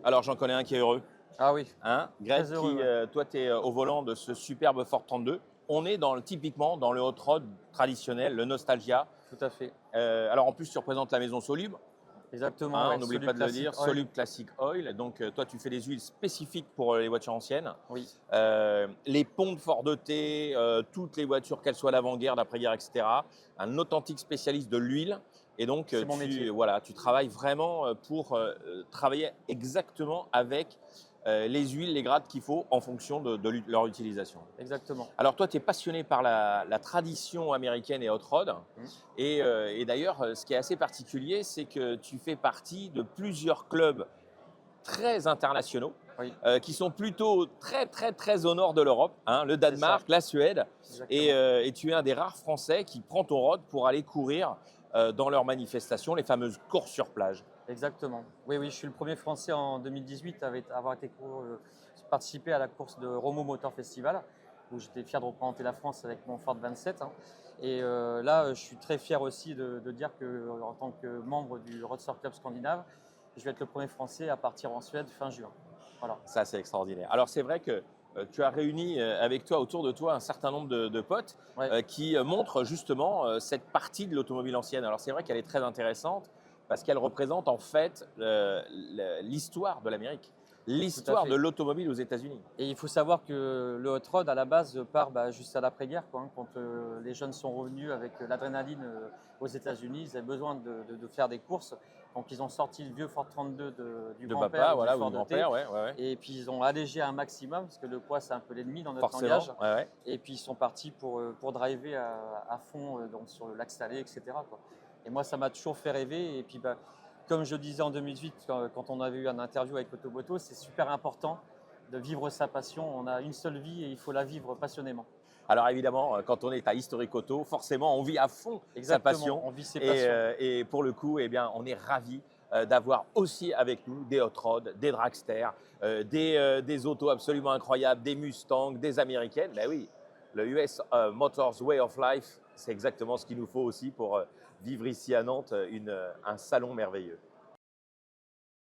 Alors j'en connais un qui est heureux. Ah oui, Hein, Greg, très heureux, ouais. toi, tu es au volant de ce superbe Ford 32. On est typiquement dans le hot rod traditionnel, le Nostalgia. Tout à fait. Alors en plus, tu représentes la maison Solub. Exactement, Hein, on ouais, n'oublie Solub pas de le Classic dire, Oil. Solub Classic Oil. Donc toi, tu fais des huiles spécifiques pour les voitures anciennes. Oui, Les pompes Ford ET, toutes les voitures, qu'elles soient d'avant-guerre, d'après-guerre, etc. Un authentique spécialiste de l'huile. Et donc, c'est mon métier. tu travailles vraiment pour travailler exactement avec les huiles, les grades qu'il faut en fonction de leur utilisation. Exactement. Alors toi, tu es passionné par la tradition américaine et hot rod. Mm. Et d'ailleurs, ce qui est assez particulier, c'est que tu fais partie de plusieurs clubs très internationaux Oui, qui sont plutôt très, très, très au nord de l'Europe, hein, le c'est ça, Danemark, la Suède. Et, exactement. euh, et tu es un des rares Français qui prend ton rod pour aller courir dans leurs manifestations, les fameuses courses sur plage. Exactement. Oui, oui, je suis le premier Français en 2018 à avoir participé à la course de Romo Motor Festival, où j'étais fier de représenter la France avec mon Ford 27, hein. Et là, je suis très fier aussi de dire que, en tant que membre du Roadster Club Scandinave, je vais être le premier Français à partir en Suède fin juin. Voilà. Ça, c'est extraordinaire. Alors, c'est vrai que tu as réuni avec toi, autour de toi, un certain nombre de potes Ouais, qui montrent justement cette partie de l'automobile ancienne. Alors, c'est vrai qu'elle est très intéressante parce qu'elle représente en fait l'histoire de l'Amérique, tout à l'histoire de fait. l'automobile aux États-Unis. Et il faut savoir que le hot rod, à la base, part juste à l'après-guerre, quoi, hein, quand les jeunes sont revenus avec l'adrénaline aux États-Unis, ils avaient besoin de faire des courses. Donc, ils ont sorti le vieux Ford 32 du De grand-père papa, et du voilà, ou du Ford ET. grand-père, ouais, ouais, ouais. Et puis, ils ont allégé un maximum, parce que le poids, c'est un peu l'ennemi dans notre Forcément, langage. ouais, ouais. Et puis, ils sont partis pour driver à fond donc sur le lac Salé, etc., quoi. Et moi, ça m'a toujours fait rêver. Et puis, comme je disais en 2008, quand on avait eu un interview avec Autoboto, c'est super important de vivre sa passion. On a une seule vie et il faut la vivre passionnément. Alors évidemment, quand on est à Historic Auto, forcément, on vit à fond sa Exactement, passion. on vit ses Et, passions. euh, et pour le coup, eh bien, on est ravis d'avoir aussi avec nous des hot rods, des dragsters, des autos absolument incroyables, des Mustangs, des américaines. Ben oui, le US Motors Way of Life, c'est exactement ce qu'il nous faut aussi pour vivre ici à Nantes un salon merveilleux.